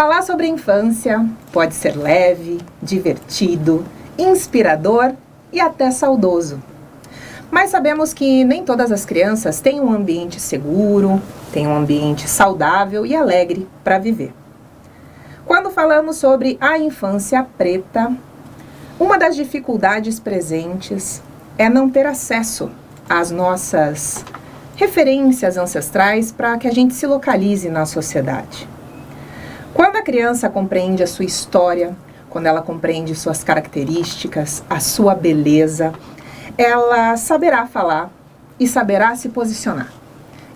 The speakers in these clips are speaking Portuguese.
Falar sobre a infância pode ser leve, divertido, inspirador e até saudoso. Mas sabemos que nem todas as crianças têm um ambiente seguro, têm um ambiente saudável e alegre para viver. Quando falamos sobre a infância preta, uma das dificuldades presentes é não ter acesso às nossas referências ancestrais para que a gente se localize na sociedade. Quando a criança compreende a sua história, quando ela compreende suas características, a sua beleza, ela saberá falar e saberá se posicionar.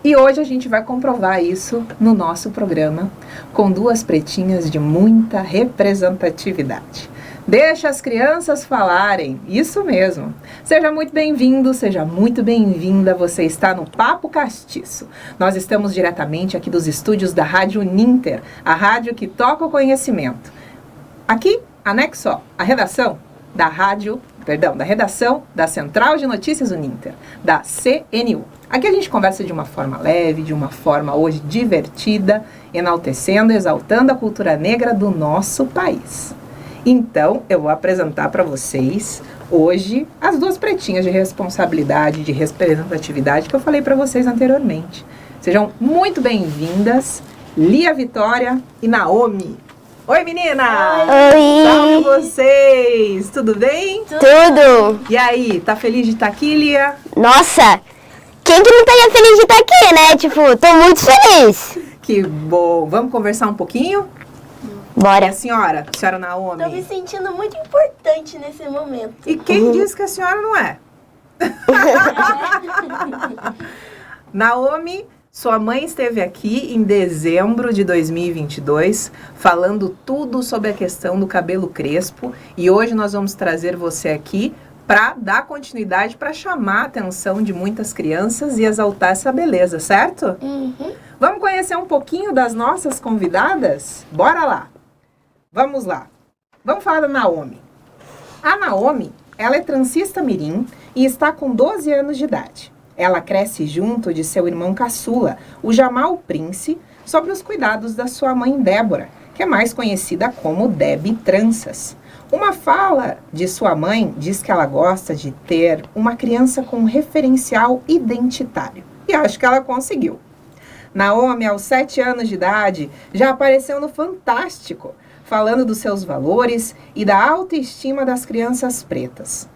E hoje a gente vai comprovar isso no nosso programa com duas pretinhas de muita representatividade. Deixa as crianças falarem, isso mesmo. Seja muito bem-vindo, seja muito bem-vinda, você está no Papo Castiço. Nós estamos diretamente aqui dos estúdios da Rádio Uninter, a rádio que toca o conhecimento. Aqui, anexo a redação da redação da Central de Notícias Uninter, da CNU. Aqui a gente conversa de uma forma leve, de uma forma hoje divertida, enaltecendo, exaltando a cultura negra do nosso país. Então, eu vou apresentar para vocês hoje as duas pretinhas de responsabilidade, de representatividade que eu falei para vocês anteriormente. Sejam muito bem-vindas, Lia Vitória e Naomi. Oi, meninas! Oi! Salve vocês! Tudo bem? Tudo! E aí, tá feliz de estar aqui, Lia? Nossa! Quem que não estaria feliz de estar aqui, né? Tipo, tô muito feliz! Que bom! Vamos conversar um pouquinho? E Bora! a senhora Naomi? Tô me sentindo muito importante nesse momento. E quem disse que a senhora não é? Naomi, sua mãe esteve aqui em dezembro de 2022 falando tudo sobre a questão do cabelo crespo e hoje nós vamos trazer você aqui para dar continuidade, para chamar a atenção de muitas crianças e exaltar essa beleza, certo? Vamos conhecer um pouquinho das nossas convidadas? Bora lá! Vamos lá. Vamos falar da Naomi. A Naomi, ela é transista mirim e está com 12 anos de idade. Ela cresce junto de seu irmão caçula, o Jamal Prince, sob os cuidados da sua mãe Débora, que é mais conhecida como Debbie Tranças. Uma fala de sua mãe diz que ela gosta de ter uma criança com um referencial identitário. E acho que ela conseguiu. Naomi, aos 7 anos de idade, já apareceu no Fantástico, falando dos seus valores e da autoestima das crianças pretas.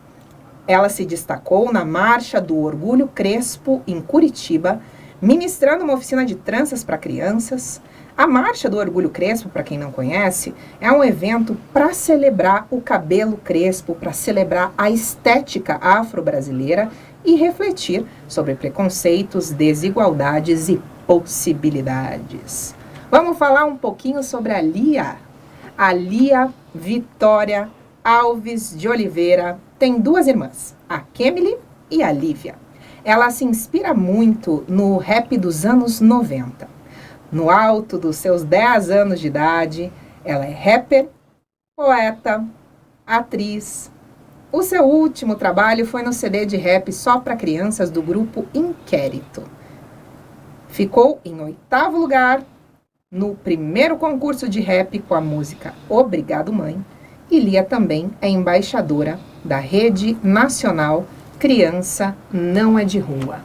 Ela se destacou na Marcha do Orgulho Crespo, em Curitiba, ministrando uma oficina de tranças para crianças. A Marcha do Orgulho Crespo, para quem não conhece, é um evento para celebrar o cabelo crespo, para celebrar a estética afro-brasileira e refletir sobre preconceitos, desigualdades e possibilidades. Vamos falar um pouquinho sobre a Lia. A Lia Vitória Alves de Oliveira tem duas irmãs, a Kemily e a Lívia. Ela se inspira muito no rap dos anos 90. No alto dos seus 10 anos de idade, ela é rapper, poeta, atriz. O seu último trabalho foi no CD de rap só para crianças do grupo Inquérito. Ficou em 8º lugar no primeiro concurso de rap com a música Obrigado Mãe, e Lia também é embaixadora da Rede Nacional Criança Não é de Rua.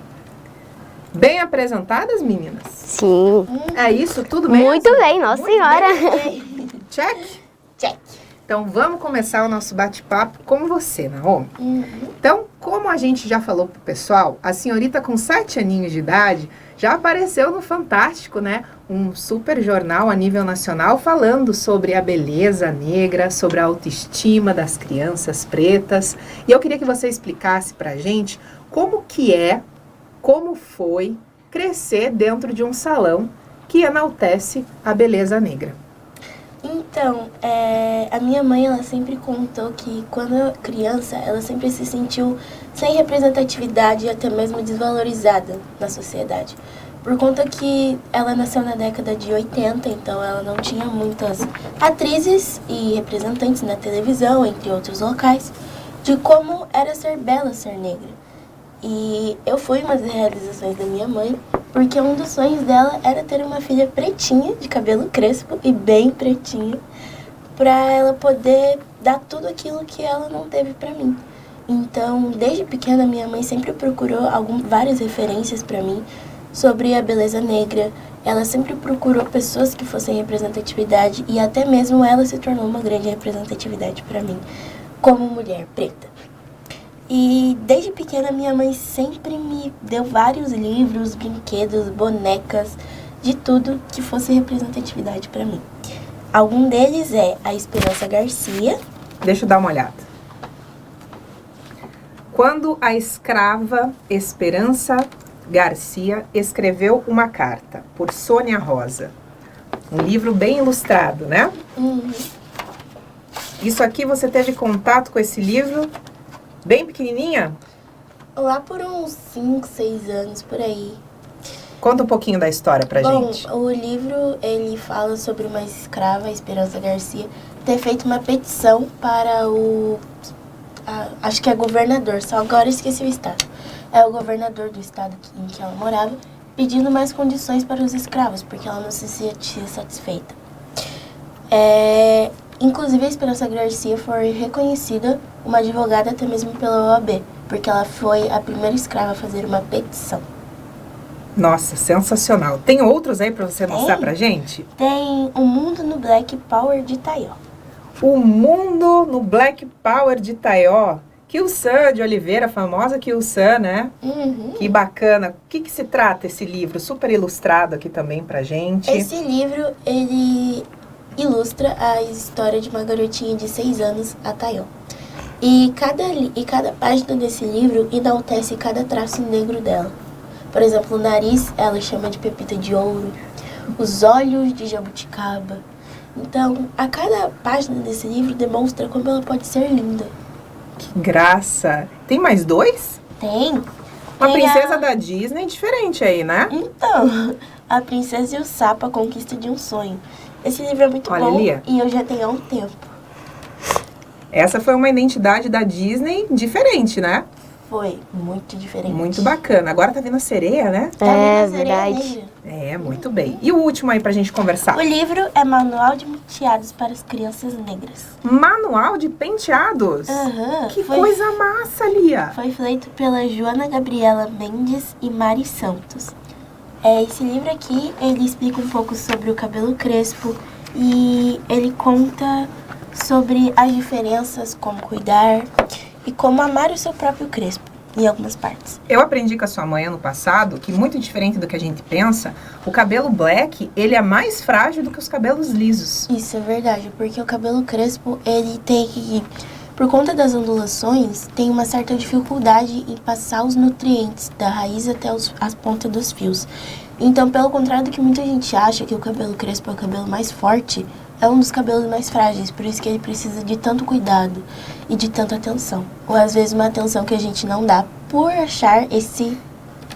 Bem apresentadas, meninas? Sim! É isso? Tudo bem? Muito bem, nossa senhora! Check? Check. Então vamos começar o nosso bate-papo com você, Naomi. Então, como a gente já falou pro pessoal, a senhorita com 7 aninhos de idade já apareceu no Fantástico, né? Um super jornal a nível nacional falando sobre a beleza negra, sobre a autoestima das crianças pretas. E eu queria que você explicasse pra gente como foi crescer dentro de um salão que enaltece a beleza negra. Então, a minha mãe, ela sempre contou que quando criança, ela sempre se sentiu sem representatividade e até mesmo desvalorizada na sociedade. Por conta que ela nasceu na década de 80, então ela não tinha muitas atrizes e representantes na televisão, entre outros locais, de como era ser bela, ser negra. E eu fui uma das realizações da minha mãe, porque um dos sonhos dela era ter uma filha pretinha, de cabelo crespo e bem pretinha, para ela poder dar tudo aquilo que ela não teve para mim. Então, desde pequena, minha mãe sempre procurou várias referências para mim sobre a beleza negra. Ela sempre procurou pessoas que fossem representatividade e até mesmo ela se tornou uma grande representatividade para mim, como mulher preta. E desde pequena, minha mãe sempre me deu vários livros, brinquedos, bonecas, de tudo que fosse representatividade para mim. Algum deles é a Esperança Garcia. Deixa eu dar uma olhada. Quando a escrava Esperança Garcia escreveu uma carta, por Sônia Rosa. Um livro bem ilustrado, né? Uhum. Isso aqui, você teve contato com esse livro bem pequenininha? Lá por uns 5, 6 anos, por aí. Conta um pouquinho da história pra gente. Bom, o livro, ele fala sobre uma escrava, a Esperança Garcia, ter feito uma petição para acho que é governador, só agora esqueci o estado. É o governador do estado em que ela morava, pedindo mais condições para os escravos, porque ela não se sentia satisfeita. Inclusive, a Esperança Garcia foi reconhecida uma advogada até mesmo pela OAB, porque ela foi a primeira escrava a fazer uma petição. Nossa, sensacional. Tem outros aí pra você mostrar pra gente? Tem O Mundo no Black Power de Taió. O Mundo no Black Power de Taió. Kilsan de Oliveira, famosa Kilsan, né? Uhum. Que bacana. O que se trata esse livro? Super ilustrado aqui também pra gente. Esse livro, ele ilustra a história de uma garotinha de 6 anos, a Taió. E cada página desse livro enaltece cada traço negro dela. Por exemplo, o nariz ela chama de pepita de ouro, os olhos de jabuticaba. Então, a cada página desse livro demonstra como ela pode ser linda. Que graça. Tem mais 2? Tem. Uma Tem princesa da Disney diferente aí, né? Então, A Princesa e o Sapo, A Conquista de um Sonho. Esse livro é muito Olha bom ali. e eu já tenho há um tempo. Essa foi uma identidade da Disney diferente, né? Foi muito diferente. Muito bacana. Agora tá vindo a sereia, né? Tá vendo a sereia verdade. negra? É, muito bem. E o último aí pra gente conversar? O livro é Manual de Penteados para as Crianças Negras. Manual de penteados. Aham. Que coisa massa, Lia. Foi feito pela Joana Gabriela Mendes e Mari Santos. Esse livro aqui, ele explica um pouco sobre o cabelo crespo e ele conta sobre as diferenças, como cuidar e como amar o seu próprio crespo, em algumas partes. Eu aprendi com a sua mãe ano passado que, muito diferente do que a gente pensa, o cabelo black, ele é mais frágil do que os cabelos lisos. Isso é verdade, porque o cabelo crespo, ele tem que, por conta das ondulações, tem uma certa dificuldade em passar os nutrientes da raiz até as pontas dos fios. Então, pelo contrário do que muita gente acha, que o cabelo crespo é o cabelo mais forte, é um dos cabelos mais frágeis, por isso que ele precisa de tanto cuidado e de tanta atenção. Ou às vezes uma atenção que a gente não dá por achar esse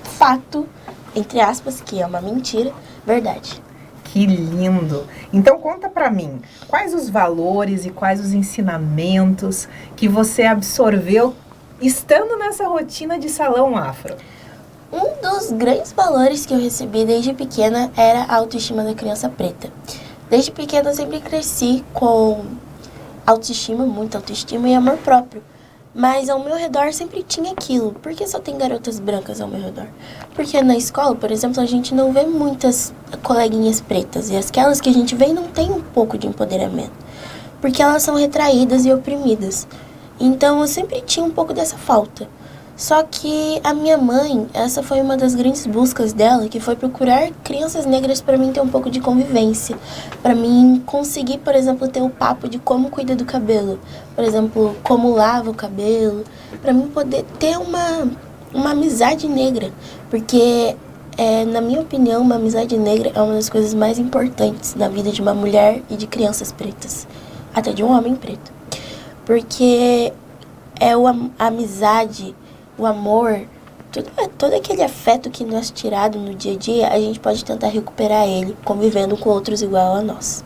fato, entre aspas, que é uma mentira, verdade. Que lindo! Então conta pra mim, quais os valores e quais os ensinamentos que você absorveu estando nessa rotina de salão afro? Um dos grandes valores que eu recebi desde pequena era a autoestima da criança preta. Desde pequena eu sempre cresci com autoestima, muita autoestima e amor próprio. Mas ao meu redor sempre tinha aquilo. Por que só tem garotas brancas ao meu redor? Porque na escola, por exemplo, a gente não vê muitas coleguinhas pretas. E aquelas que a gente vê não tem um pouco de empoderamento. Porque elas são retraídas e oprimidas. Então eu sempre tinha um pouco dessa falta. Só que a minha mãe, essa foi uma das grandes buscas dela, que foi procurar crianças negras para mim ter um pouco de convivência. Para mim conseguir, por exemplo, ter o papo de como cuida do cabelo. Por exemplo, como lava o cabelo. Para mim poder ter uma amizade negra. Porque, na minha opinião, uma amizade negra é uma das coisas mais importantes na vida de uma mulher e de crianças pretas. Até de um homem preto. Porque a amizade, o amor, todo aquele afeto que nós tirado no dia a dia, a gente pode tentar recuperar ele convivendo com outros igual a nós.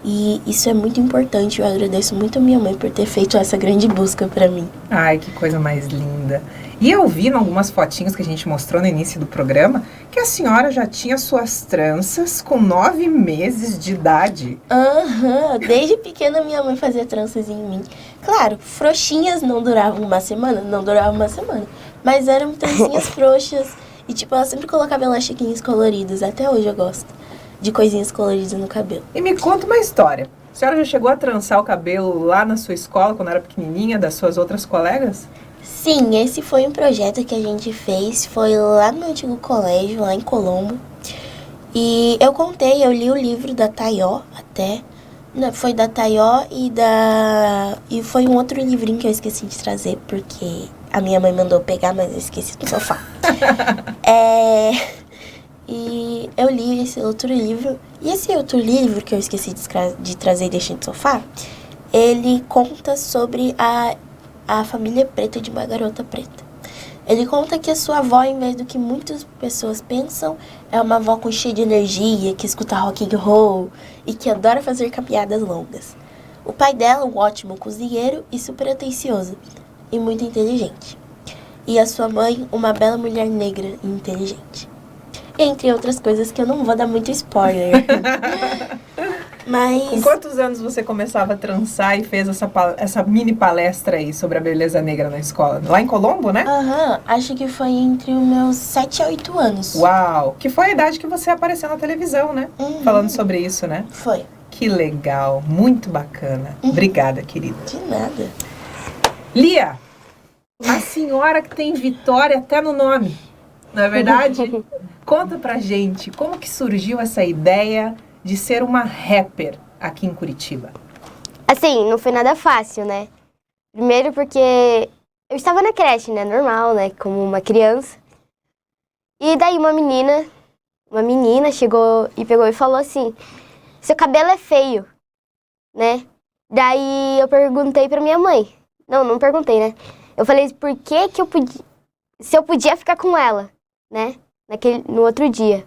E isso é muito importante. Eu agradeço muito a minha mãe por ter feito essa grande busca pra mim. Ai, que coisa mais linda. E eu vi em algumas fotinhas que a gente mostrou no início do programa que a senhora já tinha suas tranças com 9 meses de idade. Desde pequena minha mãe fazia tranças em mim. Claro, frouxinhas não duravam uma semana, mas eram trancinhas frouxas. E tipo, ela sempre colocava elastiquinhos coloridos. Até hoje eu gosto de coisinhas coloridas no cabelo. E me conta uma história. A senhora já chegou a trançar o cabelo lá na sua escola, quando era pequenininha, das suas outras colegas? Sim, esse foi um projeto que a gente fez, foi lá no meu antigo colégio, lá em Colombo. E eu li o livro da Tayó até. Foi da Tayó e foi um outro livrinho que eu esqueci de trazer, porque a minha mãe mandou pegar, mas eu esqueci do sofá. E eu li esse outro livro. E esse outro livro que eu esqueci de trazer e deixei no sofá, ele conta sobre a família preta de uma garota preta. Ele conta que a sua avó, em vez do que muitas pessoas pensam, é uma avó com cheia de energia, que escuta rock and roll e que adora fazer caminhadas longas. O pai dela, um ótimo cozinheiro e super atencioso e muito inteligente. E a sua mãe, uma bela mulher negra e inteligente. Entre outras coisas que eu não vou dar muito spoiler. Mas... Com quantos anos você começava a trançar e fez essa mini palestra aí sobre a beleza negra na escola? Lá em Colombo, né? Acho que foi entre os meus 7 a 8 anos. Uau! Que foi a idade que você apareceu na televisão, né? Falando sobre isso, né? Foi. Que legal, muito bacana. Obrigada, querida. De nada. Lia, a senhora que tem Vitória até no nome, não é verdade? Conta pra gente, como que surgiu essa ideia de ser uma rapper aqui em Curitiba? Assim, não foi nada fácil, né? Primeiro porque eu estava na creche, né? Normal, né? Como uma criança. E daí uma menina chegou e pegou e falou assim: seu cabelo é feio, né? Daí eu perguntei pra minha mãe. Não perguntei, né? Eu falei por que eu podia... Se eu podia ficar com ela, né? No outro dia.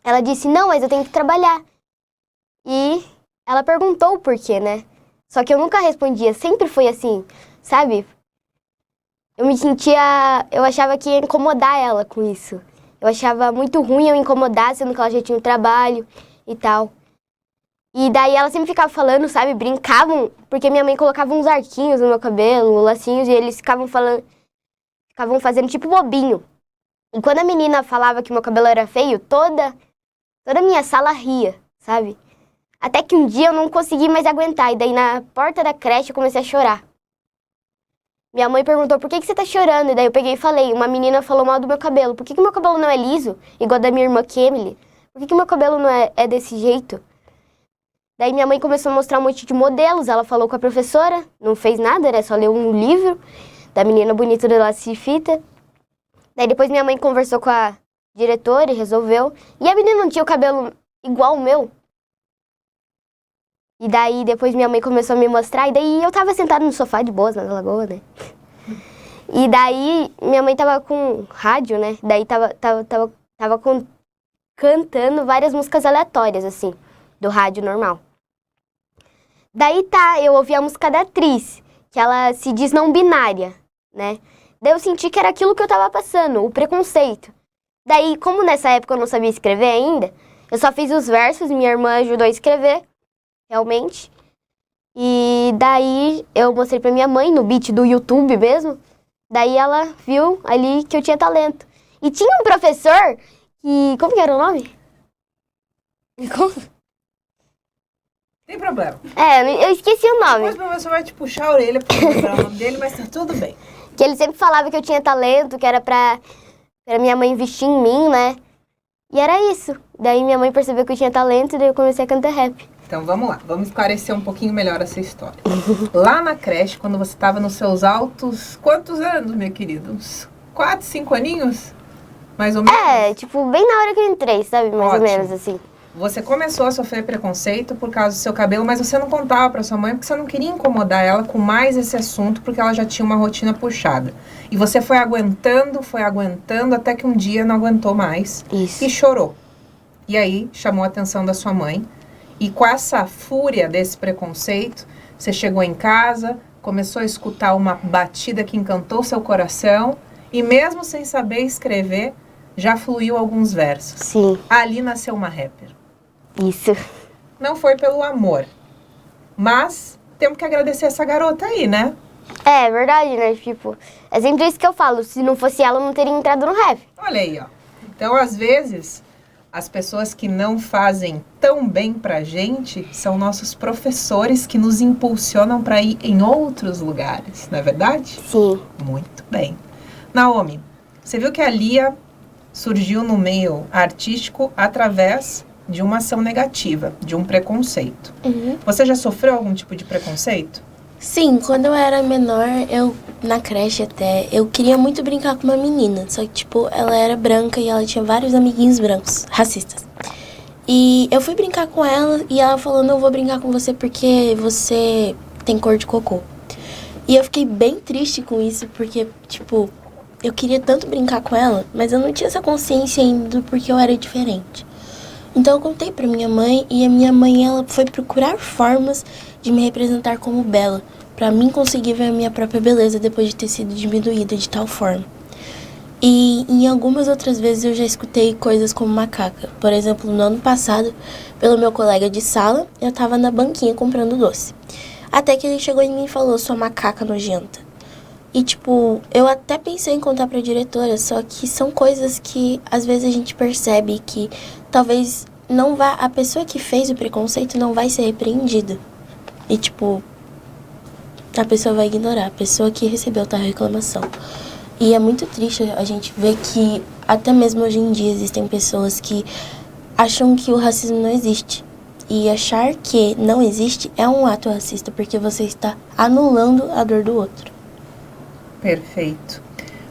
Ela disse, não, mas eu tenho que trabalhar. E ela perguntou o porquê, né? Só que eu nunca respondia, sempre foi assim, sabe? Eu achava que ia incomodar ela com isso. Eu achava muito ruim eu incomodar, sendo que ela já tinha um trabalho e tal. E daí ela sempre ficava falando, sabe? Brincavam, porque minha mãe colocava uns arquinhos no meu cabelo, lacinhos, e eles ficavam fazendo tipo bobinho. E quando a menina falava que meu cabelo era feio, toda a minha sala ria, sabe? Até que um dia eu não consegui mais aguentar, e daí na porta da creche eu comecei a chorar. Minha mãe perguntou, por que você tá chorando? E daí eu peguei e falei, uma menina falou mal do meu cabelo. Por que meu cabelo não é liso, igual da minha irmã Kemily? Por que meu cabelo não é desse jeito? Daí minha mãe começou a mostrar um monte de modelos, ela falou com a professora, não fez nada, né? Só leu um livro da menina bonita do laço de fita. Daí depois minha mãe conversou com a diretora e resolveu. E a menina não tinha o cabelo igual o meu. E daí depois minha mãe começou a me mostrar, e daí eu tava sentada no sofá de boas na lagoa, né? E daí minha mãe tava com rádio, né? Daí tava cantando várias músicas aleatórias, assim, do rádio normal. Daí eu ouvi a música da atriz, que ela se diz não binária, né? Daí eu senti que era aquilo que eu tava passando, o preconceito. Daí, como nessa época eu não sabia escrever ainda, eu só fiz os versos, minha irmã ajudou a escrever, realmente. E daí eu mostrei pra minha mãe, no beat do YouTube mesmo. Daí ela viu ali que eu tinha talento. E tinha um professor que... Como que era o nome? Tem problema. Eu esqueci o nome. Depois o professor vai te puxar a orelha pra lembrar o nome dele, mas tá tudo bem. Que ele sempre falava que eu tinha talento, que era pra minha mãe investir em mim, né? E era isso. Daí minha mãe percebeu que eu tinha talento e daí eu comecei a cantar rap. Então vamos lá, vamos esclarecer um pouquinho melhor essa história. Lá na creche, quando você estava nos seus altos... Quantos anos, minha querida? Uns 4, 5 aninhos? Mais ou menos? Tipo, bem na hora que eu entrei, sabe? Mais ou menos, assim. Você começou a sofrer preconceito por causa do seu cabelo, mas você não contava pra sua mãe porque você não queria incomodar ela com mais esse assunto, porque ela já tinha uma rotina puxada. E você foi aguentando, até que um dia não aguentou mais. Isso. E chorou. E aí chamou a atenção da sua mãe. E com essa fúria desse preconceito, você chegou em casa, começou a escutar uma batida que encantou seu coração e mesmo sem saber escrever, já fluiu alguns versos. Sim. Ali nasceu uma rapper. Isso. Não foi pelo amor, mas temos que agradecer essa garota aí, né? É verdade, né? Tipo, é sempre isso que eu falo. Se não fosse ela, eu não teria entrado no rap. Olha aí, ó. Então, às vezes, as pessoas que não fazem tão bem pra gente são nossos professores que nos impulsionam para ir em outros lugares, não é verdade? Sim. Muito bem. Naomi, você viu que a Lia surgiu no meio artístico através de uma ação negativa, de um preconceito. Uhum. Você já sofreu algum tipo de preconceito? Sim, quando eu era menor, na creche até, eu queria muito brincar com uma menina. Só que, tipo, ela era branca e ela tinha vários amiguinhos brancos, racistas. E eu fui brincar com ela e ela falou, não vou brincar com você porque você tem cor de cocô. E eu fiquei bem triste com isso, porque, tipo, eu queria tanto brincar com ela, mas eu não tinha essa consciência ainda do porquê eu era diferente. Então eu contei pra minha mãe e a minha mãe, ela foi procurar formas de me representar como bela, pra mim conseguir ver a minha própria beleza depois de ter sido diminuída de tal forma. E em algumas outras vezes eu já escutei coisas como macaca. Por exemplo, no ano passado, pelo meu colega de sala, eu tava na banquinha comprando doce. Até que ele chegou em mim e falou, sua macaca nojenta. E, tipo, eu até pensei em contar pra diretora, só que são coisas que, às vezes, a gente percebe que talvez não vá... A pessoa que fez o preconceito não vai ser repreendida. E, tipo, a pessoa vai ignorar, a pessoa que recebeu tal reclamação. E é muito triste a gente ver que, até mesmo hoje em dia, existem pessoas que acham que o racismo não existe. E achar que não existe é um ato racista, porque você está anulando a dor do outro. Perfeito.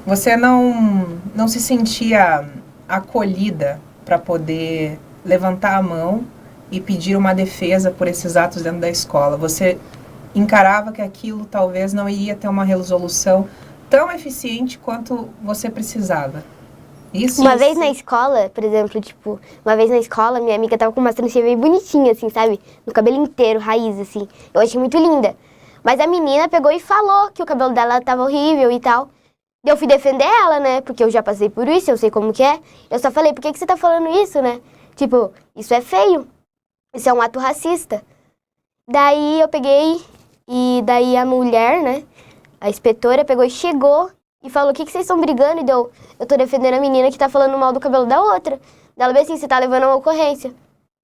Você não se sentia acolhida para poder levantar a mão e pedir uma defesa por esses atos dentro da escola? Você encarava que aquilo talvez não iria ter uma resolução tão eficiente quanto você precisava? Isso? Uma vez na escola, por exemplo, tipo, uma vez na escola, minha amiga tava com uma trancinha bem bonitinha, assim, sabe? No cabelo inteiro, raiz, assim. Eu achei muito linda. Mas a menina pegou e falou que o cabelo dela tava horrível e tal. E eu fui defender ela, né? Porque eu já passei por isso, eu sei como que é. Eu só falei, por que você tá falando isso, né? Tipo, isso é feio. Isso é um ato racista. Daí eu peguei e daí a mulher, né? A inspetora pegou e chegou e falou, o que vocês estão brigando? E deu, eu tô defendendo a menina que tá falando mal do cabelo da outra. Daí ela veio assim, você tá levando uma ocorrência.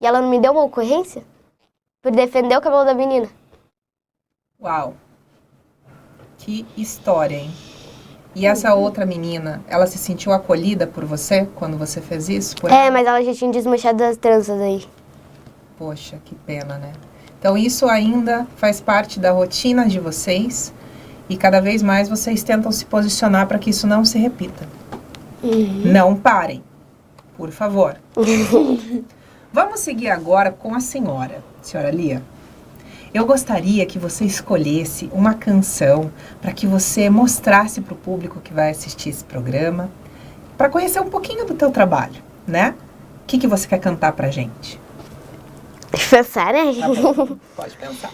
E ela não me deu uma ocorrência por defender o cabelo da menina. Uau! Que história, hein? E essa outra menina, ela se sentiu acolhida por você quando você fez isso? Mas ela já tinha desmanchado as tranças aí. Poxa, que pena, né? Então isso ainda faz parte da rotina de vocês e cada vez mais vocês tentam se posicionar para que isso não se repita. Não parem, por favor. Vamos seguir agora com a senhora Lia. Eu gostaria que você escolhesse uma canção para que você mostrasse para o público que vai assistir esse programa, para conhecer um pouquinho do teu trabalho, né? O que você quer cantar pra gente? Deixa eu pensar, né? Tá bom, pode pensar.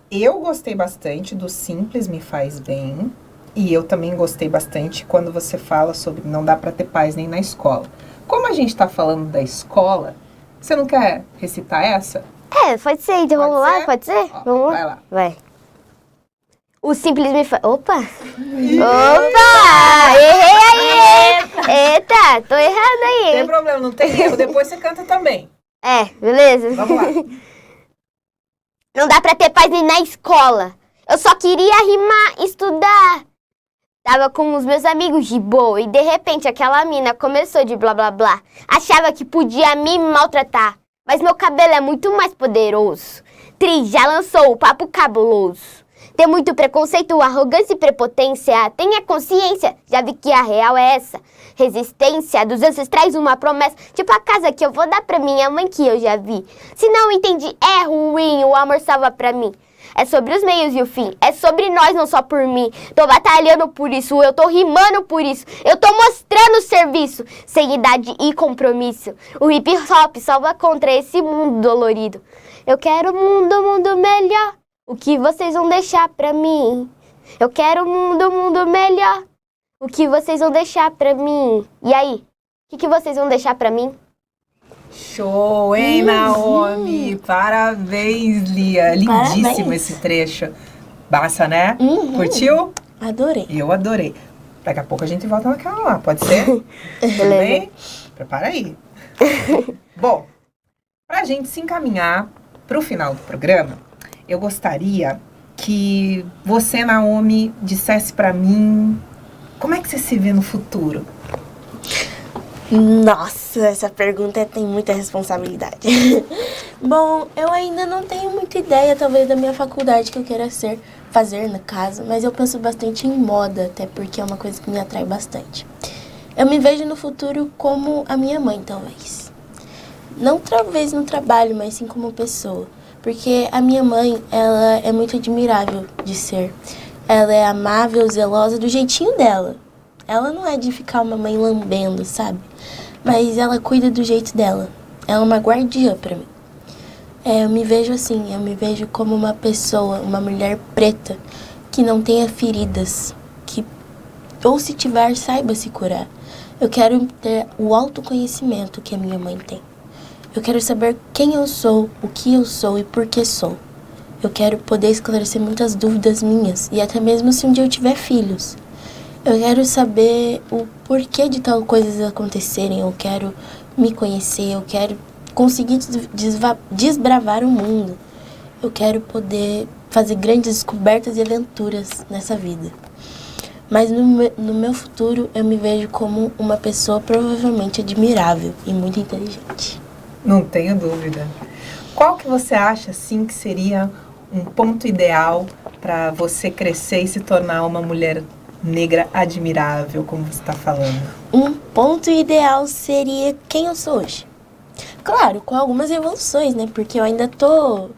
Eu gostei bastante do Simples Me Faz Bem. E eu também gostei bastante quando você fala sobre não dá para ter paz nem na escola. Como a gente está falando da escola, você não quer recitar essa? Pode ser. Então vamos lá, pode ser? Ó, vamos lá. vai lá. Vai. O Simples Me Faz... Opa! Errei aí! Eita, tô errado aí. Não tem problema, não tem erro. Depois você canta também. Beleza. Vamos lá. Não dá pra ter paz nem na escola. Eu só queria rimar, estudar. Tava com os meus amigos de boa e de repente aquela mina começou de blá blá blá. Achava que podia me maltratar, mas meu cabelo é muito mais poderoso. Tri já lançou o papo cabuloso. Tem muito preconceito, arrogância e prepotência. Tenha consciência, já vi que a real é essa. Resistência dos ancestrais, uma promessa. Tipo a casa que eu vou dar pra minha mãe que eu já vi. Se não entendi, é ruim, o amor salva pra mim. É sobre os meios e o fim. É sobre nós, não só por mim. Tô batalhando por isso, eu tô rimando por isso. Eu tô mostrando serviço, sem idade e compromisso. O hip hop salva contra esse mundo dolorido. Eu quero um mundo melhor. O que vocês vão deixar pra mim? Eu quero um mundo melhor. O que vocês vão deixar pra mim? E aí? O que vocês vão deixar pra mim? Show, hein, Naomi? Parabéns, Lia. Lindíssimo Parabéns. esse trecho. Massa, né? Curtiu? Adorei. Eu adorei. Daqui a pouco a gente volta naquela lá, pode ser? Tudo bem? Prepara aí. Bom, pra gente se encaminhar pro final do programa, eu gostaria que você, Naomi, dissesse pra mim como é que você se vê no futuro. Nossa, essa pergunta tem muita responsabilidade. Bom, eu ainda não tenho muita ideia, talvez, da minha faculdade que eu queira fazer, no caso, mas eu penso bastante em moda, até porque é uma coisa que me atrai bastante. Eu me vejo no futuro como a minha mãe, talvez. Não talvez no trabalho, mas sim como pessoa. Porque a minha mãe, ela é muito admirável de ser. Ela é amável, zelosa, do jeitinho dela. Ela não é de ficar uma mãe lambendo, sabe? Mas ela cuida do jeito dela. Ela é uma guardiã pra mim. Eu me vejo assim, eu me vejo como uma pessoa, uma mulher preta, que não tenha feridas, que, ou se tiver, saiba se curar. Eu quero ter o autoconhecimento que a minha mãe tem. Eu quero saber quem eu sou, o que eu sou e por que sou. Eu quero poder esclarecer muitas dúvidas minhas, e até mesmo se um dia eu tiver filhos. Eu quero saber o porquê de tal coisas acontecerem, eu quero me conhecer, eu quero conseguir desbravar o mundo. Eu quero poder fazer grandes descobertas e aventuras nessa vida. Mas no meu futuro, eu me vejo como uma pessoa provavelmente admirável e muito inteligente. Não tenho dúvida. Qual que você acha, assim, que seria um ponto ideal para você crescer e se tornar uma mulher negra admirável, como você está falando? Um ponto ideal seria quem eu sou hoje. Claro, com algumas evoluções, né? Porque eu ainda tô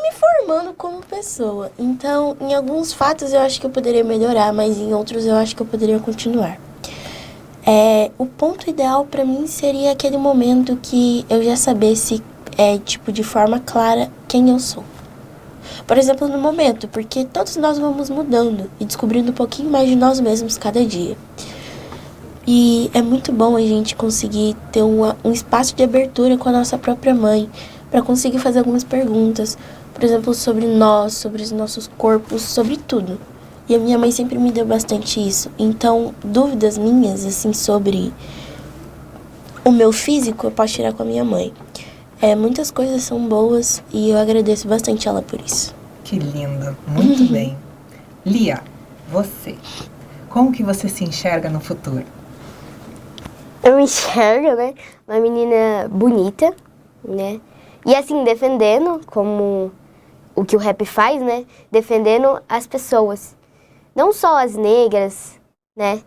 me formando como pessoa. Então, em alguns fatos eu acho que eu poderia melhorar, mas em outros eu acho que eu poderia continuar. O ponto ideal pra mim seria aquele momento que eu já sabesse, de forma clara, quem eu sou. Por exemplo, no momento, porque todos nós vamos mudando e descobrindo um pouquinho mais de nós mesmos cada dia. E é muito bom a gente conseguir ter um espaço de abertura com a nossa própria mãe, para conseguir fazer algumas perguntas, por exemplo, sobre nós, sobre os nossos corpos, sobre tudo. E a minha mãe sempre me deu bastante isso. Então, dúvidas minhas, assim, sobre o meu físico, eu posso tirar com a minha mãe. Muitas coisas são boas e eu agradeço bastante ela por isso. Que lindo, muito bem. Lia, você, como que você se enxerga no futuro? Eu me enxergo, né? Uma menina bonita, né? E assim, defendendo, como o que o rap faz, né? Defendendo as pessoas. Não só as negras, né?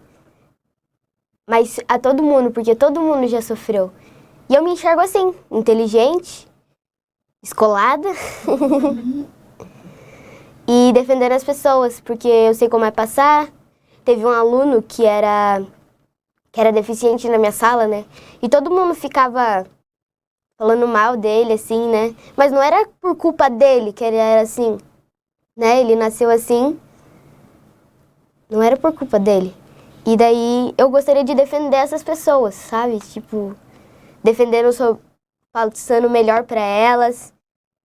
Mas a todo mundo, porque todo mundo já sofreu. E eu me enxergo assim, inteligente, descolada. E defendendo as pessoas, porque eu sei como é passar. Teve um aluno que era deficiente na minha sala, né? E todo mundo ficava falando mal dele, assim, né? Mas não era por culpa dele que ele era assim, né? Ele nasceu assim. Não era por culpa dele. E daí eu gostaria de defender essas pessoas, sabe? Tipo, passando melhor pra elas.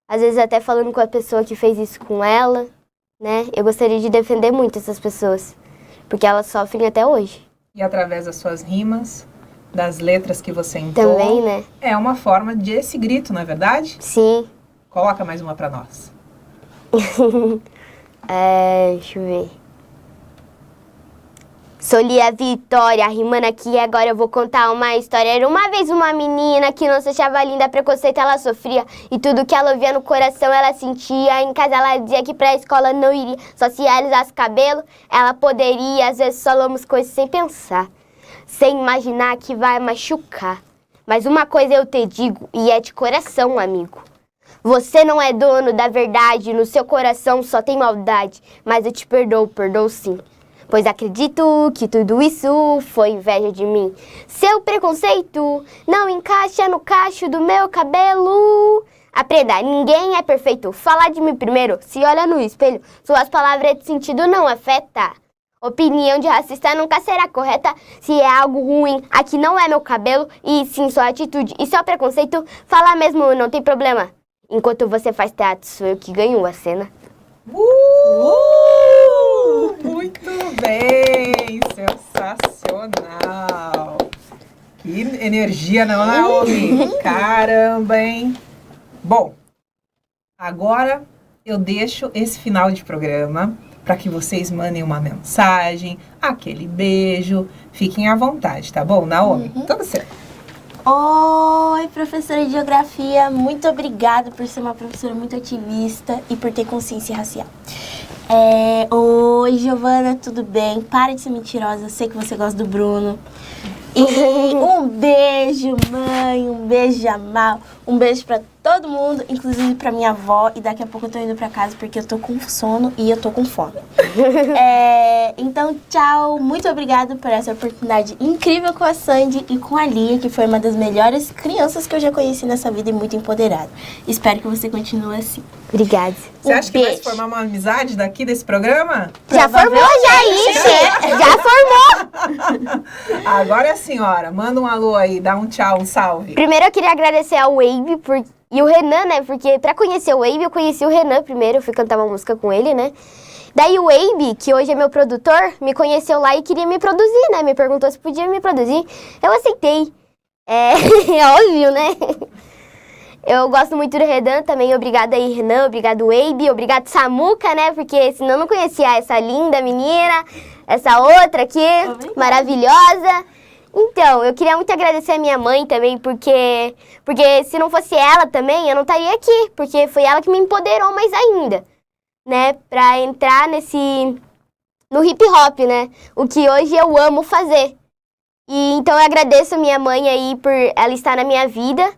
Às vezes até falando com a pessoa que fez isso com ela, né? Eu gostaria de defender muito essas pessoas, porque elas sofrem até hoje. E através das suas rimas, das letras que você entoa, Também, né? é uma forma de esse grito, não é verdade? Sim. Coloca mais uma pra nós. Deixa eu ver. Sou Lia Vitória, rimando aqui, agora eu vou contar uma história. Era uma vez uma menina que não se achava linda, preconceito ela sofria. E tudo que ela ouvia no coração ela sentia. Em casa ela dizia que pra escola não iria. Só se alisasse cabelo, ela poderia. Às vezes falamos coisas sem pensar, sem imaginar que vai machucar. Mas uma coisa eu te digo, e é de coração, amigo. Você não é dono da verdade, no seu coração só tem maldade. Mas eu te perdoo, perdoo sim. Pois acredito que tudo isso foi inveja de mim. Seu preconceito não encaixa no cacho do meu cabelo. Aprenda, ninguém é perfeito. Falar de mim primeiro, se olha no espelho. Suas palavras de sentido não afeta. Opinião de racista nunca será correta. Se é algo ruim, aqui não é meu cabelo. E sim sua atitude e seu preconceito. Falar mesmo não tem problema. Enquanto você faz teatro, sou eu que ganho a cena. Muito bem! Sensacional! Que energia, não, Naomi? Caramba, hein? Bom, agora eu deixo esse final de programa para que vocês mandem uma mensagem, aquele beijo. Fiquem à vontade, tá bom, Naomi? Tudo certo. Oi, professora de Geografia. Muito obrigada por ser uma professora muito ativista e por ter consciência racial. Oi, Giovana, tudo bem? Para de ser mentirosa, eu sei que você gosta do Bruno. E um beijo, mãe, um beijo, Amal, um beijo pra todo mundo, inclusive pra minha avó. E daqui a pouco eu tô indo pra casa porque eu tô com sono e eu tô com fome. Então, tchau, muito obrigada por essa oportunidade incrível com a Sandy e com a Lia, que foi uma das melhores crianças que eu já conheci nessa vida e muito empoderada. Espero que você continue assim. Obrigada. Você acha que vai se formar uma amizade daqui desse programa? Já formou, já formou. Agora é a senhora, manda um alô aí, dá um tchau, um salve. Primeiro eu queria agradecer ao Wave e o Renan, né? Porque pra conhecer o Wave, eu conheci o Renan primeiro, eu fui cantar uma música com ele, né? Daí o Wave, que hoje é meu produtor, me conheceu lá e queria me produzir, né? Me perguntou se podia me produzir. Eu aceitei. É óbvio, né? Eu gosto muito do Renan também. Obrigada aí, Renan. Obrigado, Wave. Obrigado, Samuca, né? Porque senão eu não conhecia essa linda menina, essa outra aqui, maravilhosa. Então, eu queria muito agradecer a minha mãe também, porque se não fosse ela também, eu não estaria aqui. Porque foi ela que me empoderou mais ainda, né? Pra entrar no hip hop, né? O que hoje eu amo fazer. E então eu agradeço a minha mãe aí por ela estar na minha vida.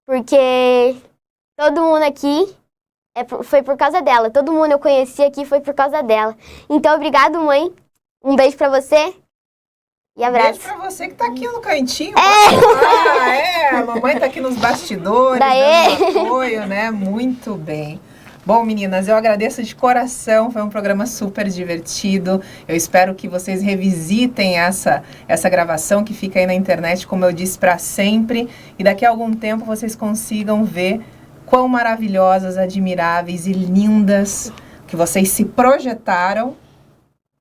Porque todo mundo aqui foi por causa dela. Todo mundo eu conheci aqui foi por causa dela. Então, obrigado, mãe. Um beijo pra você. E abraço. Beijo pra você que tá aqui no cantinho. A mamãe tá aqui nos bastidores, dando apoio, né? Muito bem. Bom, meninas, eu agradeço de coração, foi um programa super divertido. Eu espero que vocês revisitem essa gravação que fica aí na internet, como eu disse, para sempre. E daqui a algum tempo vocês consigam ver quão maravilhosas, admiráveis e lindas que vocês se projetaram.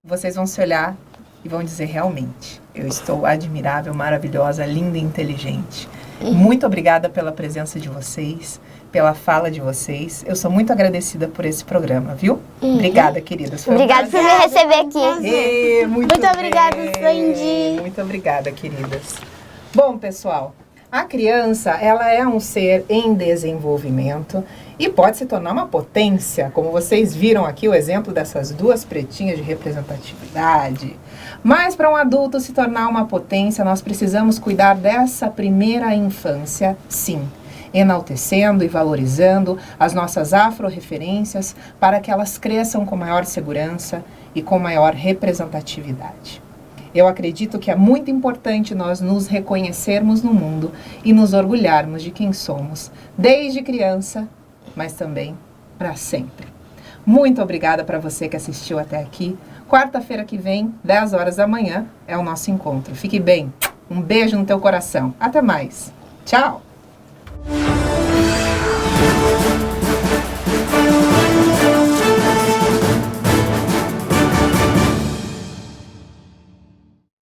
Vocês vão se olhar e vão dizer, realmente, eu estou admirável, maravilhosa, linda e inteligente. Muito obrigada pela presença de vocês, pela fala de vocês. Eu sou muito agradecida por esse programa, viu? Obrigada, queridas. Obrigada por me receber aqui. Muito obrigada, Sandy. Muito obrigada, queridas. Bom, pessoal, a criança, ela é um ser em desenvolvimento e pode se tornar uma potência, como vocês viram aqui o exemplo dessas duas pretinhas de representatividade. Mas para um adulto se tornar uma potência, nós precisamos cuidar dessa primeira infância, sim, enaltecendo e valorizando as nossas afro-referências para que elas cresçam com maior segurança e com maior representatividade. Eu acredito que é muito importante nós nos reconhecermos no mundo e nos orgulharmos de quem somos, desde criança, mas também para sempre. Muito obrigada para você que assistiu até aqui. Quarta-feira que vem, 10 horas da manhã, é o nosso encontro. Fique bem. Um beijo no teu coração. Até mais. Tchau.